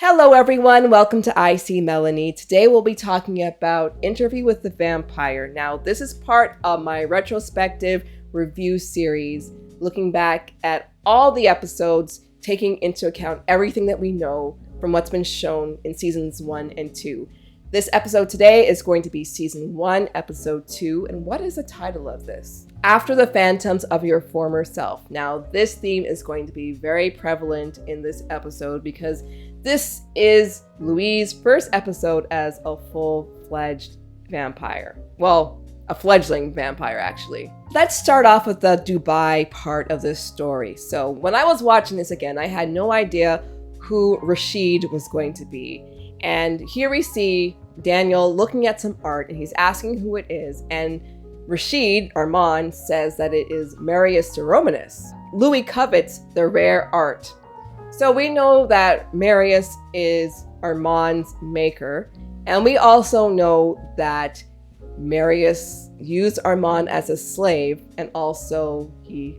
Hello everyone, welcome to I See Melanie. Today we'll be talking about Interview with the Vampire. Now this is part of my retrospective review series, looking back at all the episodes, taking into account everything that we know from what's been shown in seasons 1 and 2. This episode today is going to be season 1, episode 2, and what is the title of this? After the Phantoms of Your Former Self. Now this theme is going to be very prevalent in this episode because this is Louis' first episode as a full-fledged vampire. Well, a fledgling vampire, actually. Let's start off with the Dubai part of this story. So when I was watching this again, I had no idea who Rashid was going to be. And here we see Daniel looking at some art and he's asking who it is. And Rashid, Armand, says that it is Marius de Romanis. Louis covets the rare art. So we know that Marius is Armand's maker, and we also know that Marius used Armand as a slave, and also he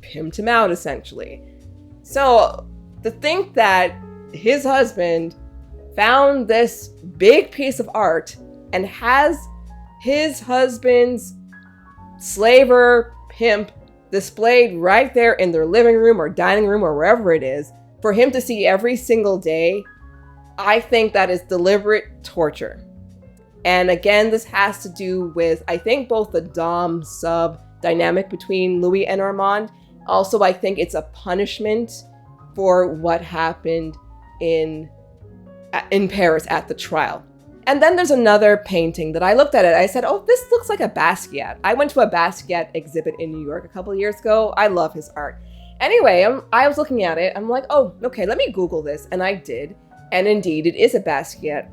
pimped him out, essentially. So to think that his husband found this big piece of art and has his husband's slaver pimp displayed right there in their living room or dining room or wherever it is, for him to see every single day, I think that is deliberate torture. And again, this has to do with, I think, both the Dom-sub dynamic between Louis and Armand. Also, I think it's a punishment for what happened in Paris at the trial. And then there's another painting that I looked at it. I said, oh, this looks like a Basquiat. I went to a Basquiat exhibit in New York a couple of years ago. I love his art. Anyway, I was looking at it. I'm like, oh, okay, let me Google this. And I did. And indeed, it is a Basquiat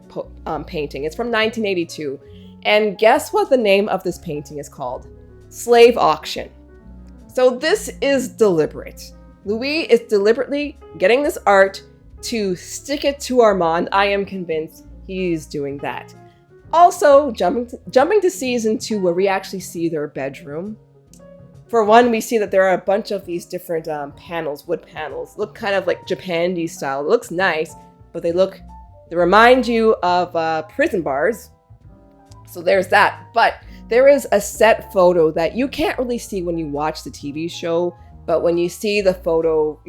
painting. It's from 1982. And guess what the name of this painting is called? Slave Auction. So this is deliberate. Louis is deliberately getting this art to stick it to Armand. I am convinced he's doing that. Also, jumping to season 2, where we actually see their bedroom. For one, we see that there are a bunch of these different panels, wood panels, look kind of like Japandi style. It looks nice, but they remind you of prison bars. So there's that. But there is a set photo that you can't really see when you watch the TV show, but when you see the photo,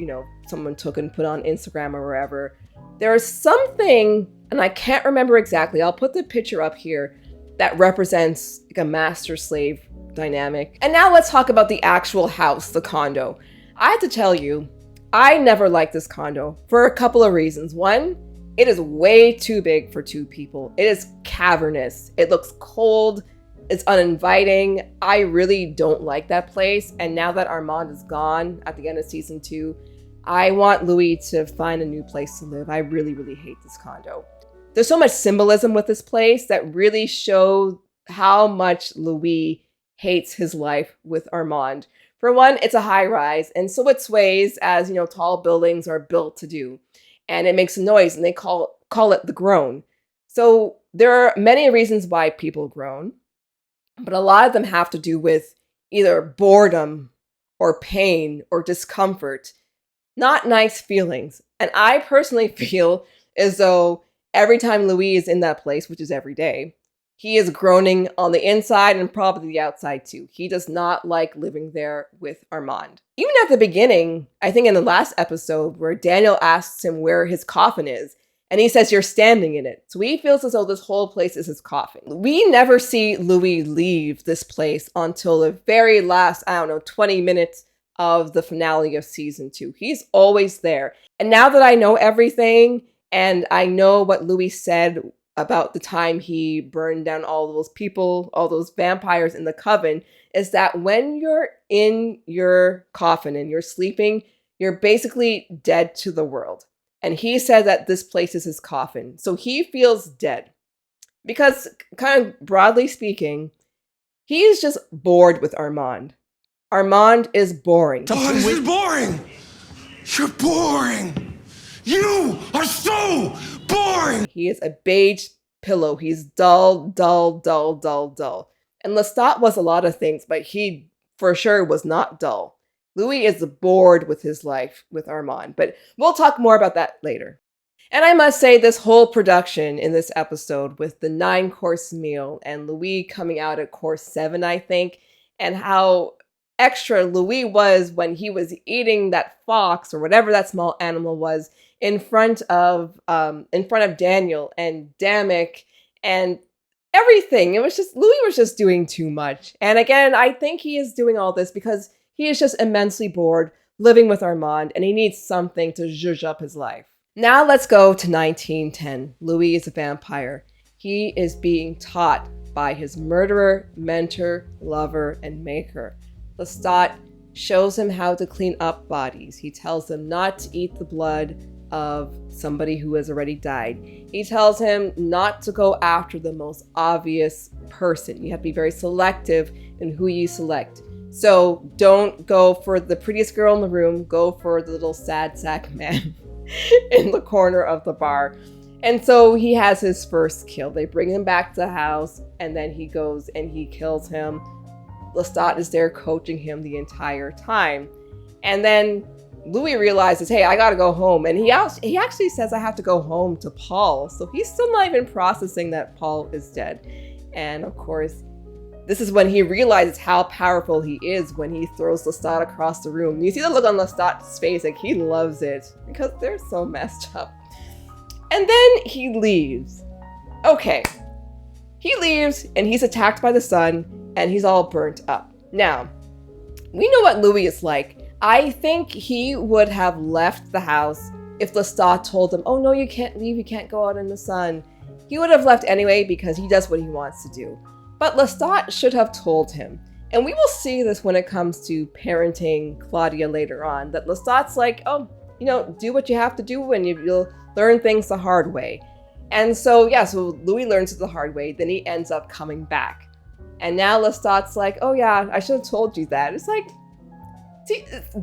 someone took and put on Instagram or wherever, there is something, and I can't remember exactly, I'll put the picture up here, that represents like a master-slave dynamic. And now let's talk about the actual house, the condo. I have to tell you, I never liked this condo for a couple of reasons. One, it is way too big for 2 people. It is cavernous. It looks cold. It's uninviting. I really don't like that place. And now that Armand is gone at the end of season 2, I want Louis to find a new place to live. I really, really hate this condo. There's so much symbolism with this place that really shows how much Louis hates his life with Armand. For one, it's a high rise, and so it sways as, tall buildings are built to do. And it makes a noise, and they call it the groan. So there are many reasons why people groan, but a lot of them have to do with either boredom or pain or discomfort. Not nice feelings. And I personally feel as though every time Louis is in that place, which is every day, he is groaning on the inside and probably the outside too. He does not like living there with Armand. Even at the beginning, I think in the last episode where Daniel asks him where his coffin is, and he says, you're standing in it. So he feels as though this whole place is his coffin. We never see Louis leave this place until the very last, 20 minutes of the finale of season 2. He's always there. And now that I know everything, and I know what Louis said about the time he burned down all those people, all those vampires in the coven, is that when you're in your coffin and you're sleeping, you're basically dead to the world. And he said that this place is his coffin. So he feels dead. Because, kind of broadly speaking, he is just bored with Armand. Armand is boring. Oh, this is boring! You're boring! You are so boring! He is a beige pillow. He's dull, dull, dull, dull, dull. And Lestat was a lot of things, but he for sure was not dull. Louis is bored with his life with Armand, but we'll talk more about that later. And I must say, this whole production in this episode with the 9-course meal and Louis coming out at course 7, I think, and how extra Louis was when he was eating that fox or whatever that small animal was in front of Daniel and Damek and everything. It was just, Louis was just doing too much. And again, I think he is doing all this because he is just immensely bored living with Armand and he needs something to zhuzh up his life. Now let's go to 1910. Louis is a vampire. He is being taught by his murderer, mentor, lover, and maker. Lestat shows him how to clean up bodies. He tells him not to eat the blood of somebody who has already died. He tells him not to go after the most obvious person. You have to be very selective in who you select. So don't go for the prettiest girl in the room. Go for the little sad sack man in the corner of the bar. And so he has his first kill. They bring him back to the house and then he goes and he kills him. Lestat is there coaching him the entire time. And then Louis realizes, hey, I gotta go home. And he actually says, I have to go home to Paul. So he's still not even processing that Paul is dead. And of course, this is when he realizes how powerful he is when he throws Lestat across the room. You see the look on Lestat's face, like he loves it because they're so messed up. And then he leaves. Okay. He leaves and he's attacked by the sun and he's all burnt up. Now, we know what Louis is like. I think he would have left the house if Lestat told him, oh no, you can't leave, you can't go out in the sun. He would have left anyway because he does what he wants to do. But Lestat should have told him. And we will see this when it comes to parenting Claudia later on, that Lestat's like, oh, do what you have to do and you'll learn things the hard way. And so, so Louis learns it the hard way, then he ends up coming back. And now Lestat's like, oh yeah, I should have told you that. It's like,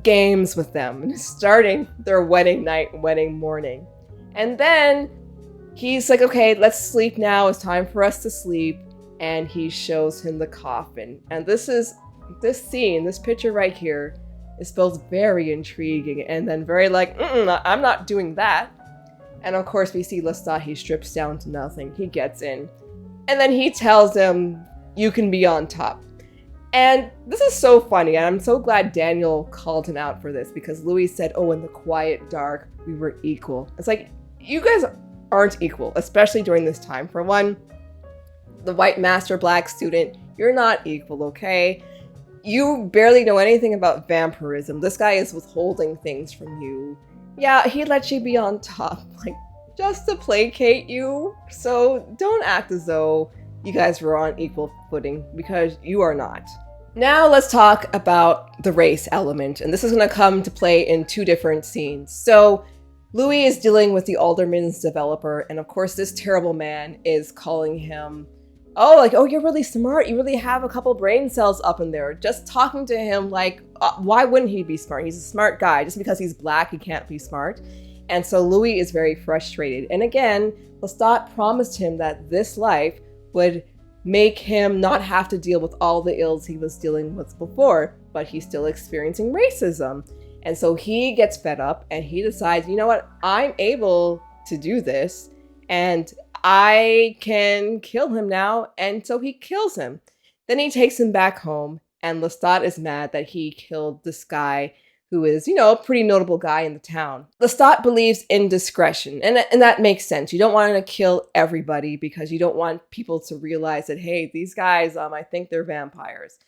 games with them. And starting their wedding night, wedding morning. And then he's like, okay, let's sleep now. It's time for us to sleep. And he shows him the coffin. And this scene, this picture right here, is both very intriguing and then very like, I'm not doing that. And of course, we see Lestat, he strips down to nothing. He gets in. And then he tells him, you can be on top. And this is so funny. And I'm so glad Daniel called him out for this because Louis said, oh, in the quiet dark, we were equal. It's like, you guys aren't equal, especially during this time. For one, the white master black student, you're not equal, okay? You barely know anything about vampirism. This guy is withholding things from you. Yeah, he lets you be on top, like, just to placate you. So don't act as though you guys were on equal footing, because you are not. Now let's talk about the race element, and this is going to come to play in 2 different scenes. So Louis is dealing with the Alderman's developer, and of course this terrible man is calling him, oh, you're really smart. You really have a couple brain cells up in there. Just talking to him like, why wouldn't he be smart? He's a smart guy. Just because he's black, he can't be smart. And so Louis is very frustrated. And again, Lestat promised him that this life would make him not have to deal with all the ills he was dealing with before, but he's still experiencing racism. And so he gets fed up and he decides, you know what? I'm able to do this. And I can kill him now. And so he kills him. Then he takes him back home. And Lestat is mad that he killed this guy who is, a pretty notable guy in the town. Lestat believes in discretion. And that makes sense. You don't want to kill everybody because you don't want people to realize that, hey, these guys, I think they're vampires.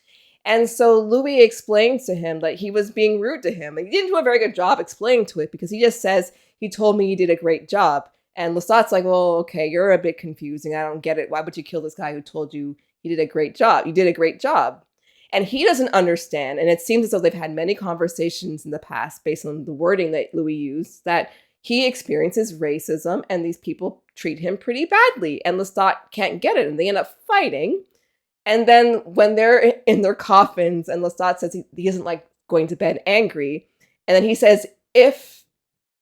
And so Louis explains to him that he was being rude to him. And he didn't do a very good job explaining to it because he just says, he told me you did a great job. And Lestat's like, well, okay, you're a bit confusing. I don't get it. Why would you kill this guy who told you he did a great job? You did a great job. And he doesn't understand. And it seems as though they've had many conversations in the past based on the wording that Louis used, that he experiences racism and these people treat him pretty badly. And Lestat can't get it. And they end up fighting. And then when they're in their coffins and Lestat says he isn't like going to bed angry. And then he says, if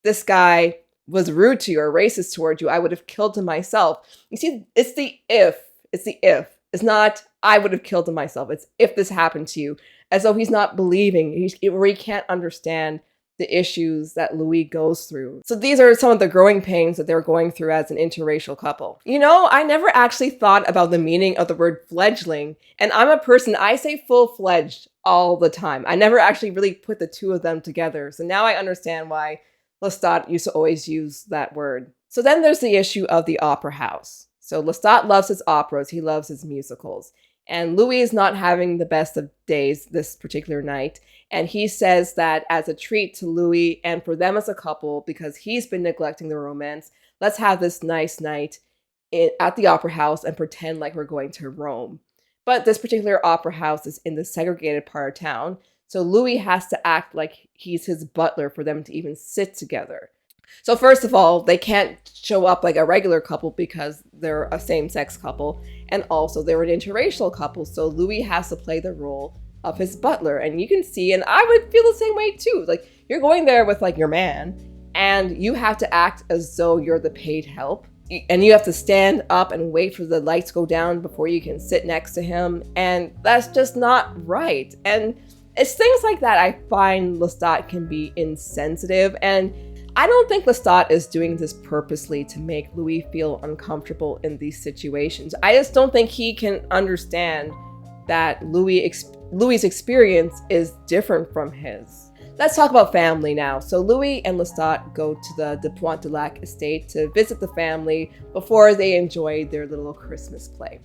this guy was rude to you or racist towards you, I would have killed him myself. You see, it's the if. It's the if. It's not, I would have killed him myself. It's if this happened to you. As though he's not believing, he can't understand the issues that Louis goes through. So these are some of the growing pains that they're going through as an interracial couple. You know, I never actually thought about the meaning of the word fledgling, and I'm a person, I say full-fledged all the time. I never actually really put the two of them together. So now I understand why Lestat used to always use that word. So then there's the issue of the opera house. So Lestat loves his operas, he loves his musicals. And Louis is not having the best of days this particular night. And he says that as a treat to Louis and for them as a couple, because he's been neglecting the romance, let's have this nice night at the opera house and pretend like we're going to Rome. But this particular opera house is in the segregated part of town. So Louis has to act like he's his butler for them to even sit together. So first of all, they can't show up like a regular couple because they're a same-sex couple. And also they're an interracial couple. So Louis has to play the role of his butler. And you can see, and I would feel the same way too. Like, you're going there with like your man and you have to act as though you're the paid help. And you have to stand up and wait for the lights to go down before you can sit next to him. And that's just not right. And it's things like that I find Lestat can be insensitive. And I don't think Lestat is doing this purposely to make Louis feel uncomfortable in these situations. I just don't think he can understand that Louis's experience is different from his. Let's talk about family now. So Louis and Lestat go to the de Pointe-du-Lac estate to visit the family before they enjoy their little Christmas play.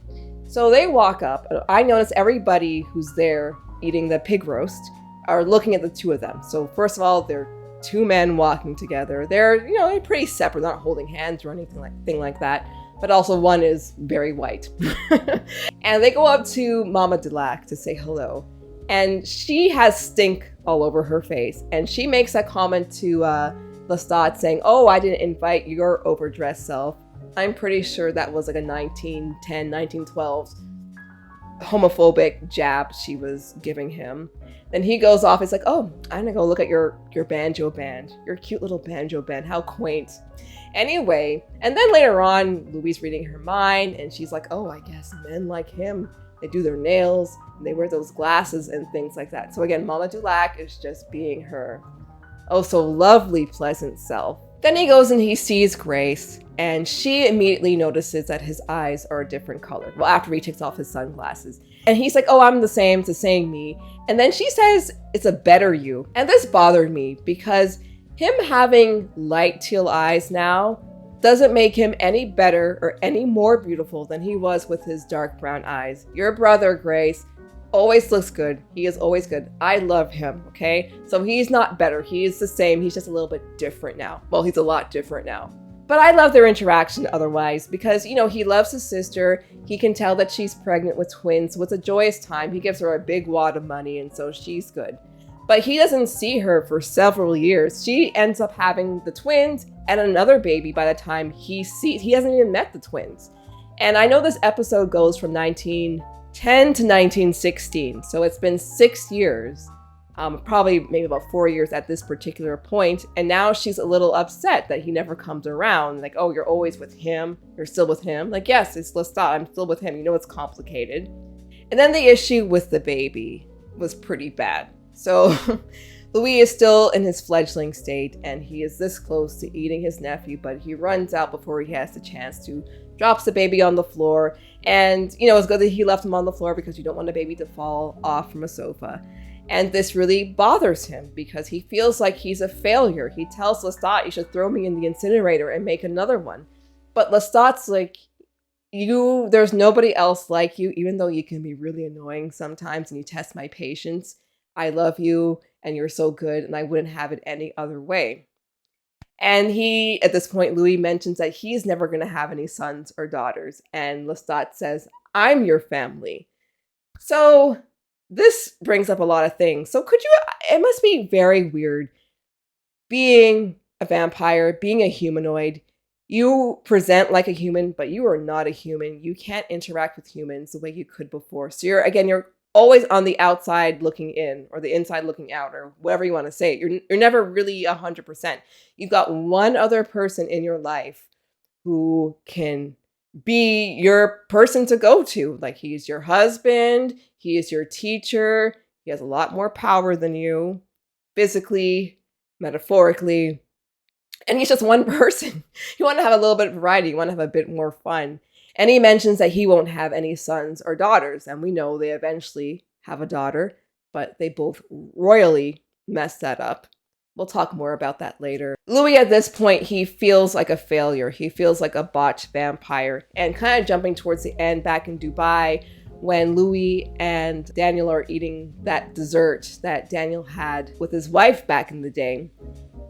So they walk up. I notice everybody who's there eating the pig roast are looking at the two of them. So first of all, they're two men walking together. They're, they're pretty separate, not holding hands or anything like that. But also one is very white. And they go up to Mama Dulac to say hello. And she has stink all over her face. And she makes that comment to Lestat saying, "Oh, I didn't invite your overdressed self." I'm pretty sure that was like a 1910, 1912 homophobic jab she was giving him. Then he goes off, it's like, "Oh, I'm gonna go look at your banjo band, your cute little banjo band, how quaint." Anyway, and then later on, Louise reading her mind, and she's like, "Oh, I guess men like him, they do their nails, and they wear those glasses and things like that." So again, Mama Dulac is just being her oh so lovely, pleasant self. Then he goes and he sees Grace, and she immediately notices that his eyes are a different color. Well, after he takes off his sunglasses. And he's like, "Oh, I'm the same, it's the same me." And then she says, "It's a better you." And this bothered me because him having light teal eyes now doesn't make him any better or any more beautiful than he was with his dark brown eyes. Your brother, Grace, always looks good. He is always good. I love him, okay? So he's not better. He's the same. He's just a little bit different now. Well, he's a lot different now. But I love their interaction otherwise because, he loves his sister. He can tell that she's pregnant with twins. So it's a joyous time. He gives her a big wad of money, and so she's good. But he doesn't see her for several years. She ends up having the twins and another baby by the time he hasn't even met the twins. And I know this episode goes from 1910 to 1916. So it's been 6 years, probably maybe about 4 years at this particular point. And now she's a little upset that he never comes around. Like, "Oh, you're always with him. You're still with him." Like, yes, it's Lestat. I'm still with him. It's complicated. And then the issue with the baby was pretty bad. So Louis is still in his fledgling state, and he is this close to eating his nephew, but he runs out before he has the chance to, drops the baby on the floor. And, it's good that he left him on the floor because you don't want a baby to fall off from a sofa. And this really bothers him because he feels like he's a failure. He tells Lestat, "You should throw me in the incinerator and make another one." But Lestat's like, there's nobody else like you, even though you can be really annoying sometimes and you test my patience. I love you and you're so good and I wouldn't have it any other way. And at this point, Louis mentions that he's never going to have any sons or daughters. And Lestat says, "I'm your family." So this brings up a lot of things. So it must be very weird being a vampire, being a humanoid. You present like a human, but you are not a human. You can't interact with humans the way you could before. So you're always on the outside looking in, or the inside looking out, or whatever you want to say. You're never really 100%. You've got one other person in your life who can be your person to go to. Like, he's your husband, he is your teacher, he has a lot more power than you, physically, metaphorically. And he's just one person. You want to have a little bit of variety. You want to have a bit more fun. And he mentions that he won't have any sons or daughters. And we know they eventually have a daughter, but they both royally messed that up. We'll talk more about that later. Louis, at this point, he feels like a failure. He feels like a botched vampire. And kind of jumping towards the end back in Dubai, when Louis and Daniel are eating that dessert that Daniel had with his wife back in the day.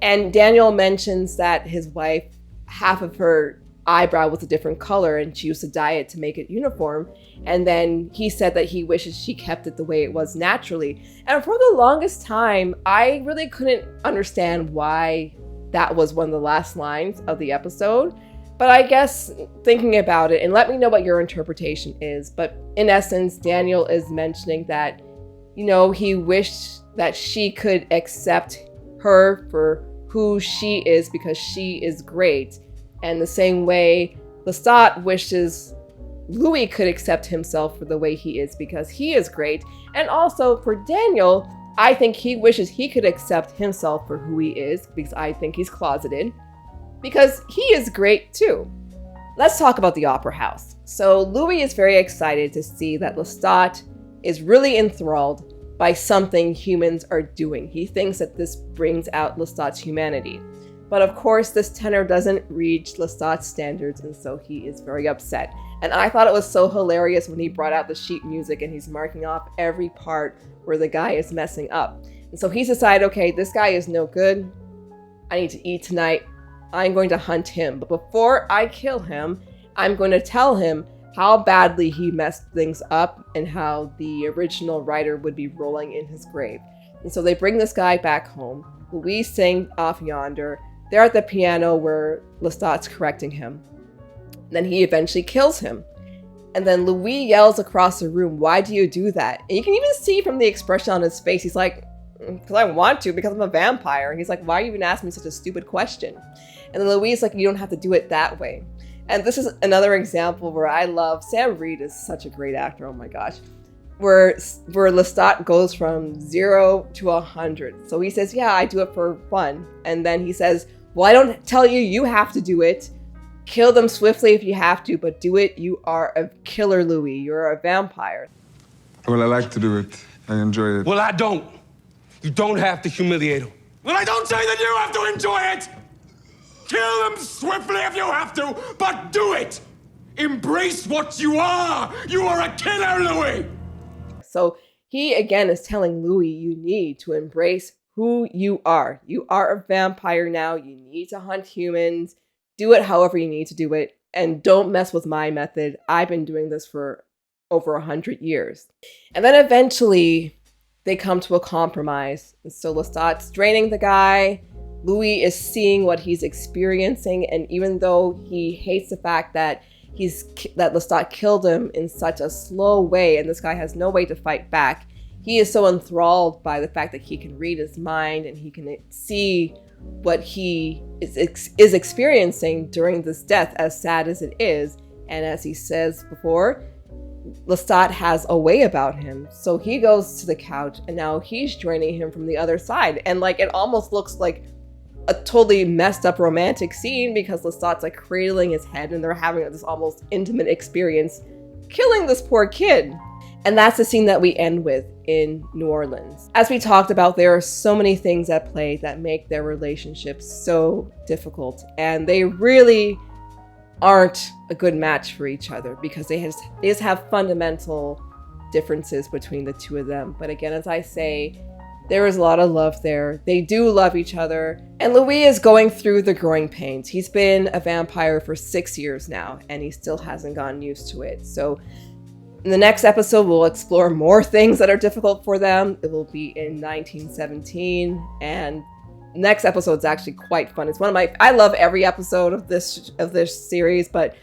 And Daniel mentions that his wife, half of her eyebrow was a different color and she used to dye it to make it uniform. And then he said that he wishes she kept it the way it was naturally. And for the longest time, I really couldn't understand why that was one of the last lines of the episode. But I guess thinking about it, and let me know what your interpretation is. But in essence, Daniel is mentioning that, you know, he wished that she could accept her for who she is because she is great. And the same way Lestat wishes Louis could accept himself for the way he is because he is great. And also for Daniel, I think he wishes he could accept himself for who he is because I think he's closeted because he is great too. Let's talk about the opera house. So Louis is very excited to see that Lestat is really enthralled by something humans are doing. He thinks that this brings out Lestat's humanity. But of course, this tenor doesn't reach Lestat's standards, and so he is very upset. And I thought it was so hilarious when he brought out the sheet music and he's marking off every part where the guy is messing up. And so he's decided, okay, this guy is no good. I need to eat tonight. I'm going to hunt him. But before I kill him, I'm going to tell him how badly he messed things up and how the original writer would be rolling in his grave. And so they bring this guy back home. Louis sings off yonder. They're at the piano where Lestat's correcting him. Then he eventually kills him. And then Louis yells across the room, "Why do you do that?" And you can even see from the expression on his face, he's like, "Because I want to, because I'm a vampire." And he's like, "Why are you even asking me such a stupid question?" And then Louis is like, "You don't have to do it that way." And this is another example where I love, Sam Reed is such a great actor, oh my gosh, where Lestat goes from 0 to 100. So he says, "Yeah, I do it for fun." And then he says, "Well, I don't tell you you have to do it. Kill them swiftly if you have to, but do it. You are a killer, Louis. You're a vampire." Well, I like to do it. I enjoy it. Well, I don't. You don't have to humiliate him. Well, I don't say that you have to enjoy it! Kill them swiftly if you have to, but do it! Embrace what you are! You are a killer, Louis! So he again is telling Louis, you need to embrace who you are. You are a vampire now. You need to hunt humans. Do it however you need to do it. And don't mess with my method. I've been doing this for over 100 years. And then eventually they come to a compromise. And so Lestat's draining the guy. Louis is seeing what he's experiencing. And even though he hates the fact that Lestat killed him in such a slow way, and this guy has no way to fight back, he is so enthralled by the fact that he can read his mind and he can see what he is experiencing during this death, as sad as it is. And as he says before, Lestat has a way about him. So he goes to the couch and now he's joining him from the other side. And like, it almost looks like a totally messed up romantic scene because Lestat's like cradling his head and they're having this almost intimate experience killing this poor kid. And that's the scene that we end with in New Orleans. As we talked about, there are so many things at play that make their relationship so difficult. And they really aren't a good match for each other because they just have fundamental differences between the two of them. But again, as I say, there is a lot of love there. They do love each other. And Louis is going through the growing pains. He's been a vampire for 6 years now, and he still hasn't gotten used to it. So in the next episode, we'll explore more things that are difficult for them. It will be in 1917, and next episode is actually quite fun. It's one of my, I love every episode of this series, but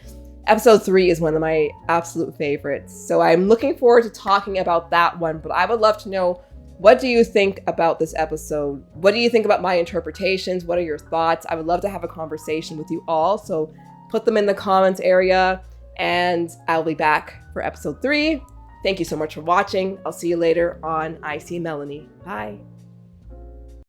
episode 3 is one of my absolute favorites. So I'm looking forward to talking about that one, but I would love to know, what do you think about this episode? What do you think about my interpretations? What are your thoughts? I would love to have a conversation with you all, so put them in the comments area, and I'll be back for episode 3. Thank you so much for watching. I'll see you later on I See Melanie. Bye.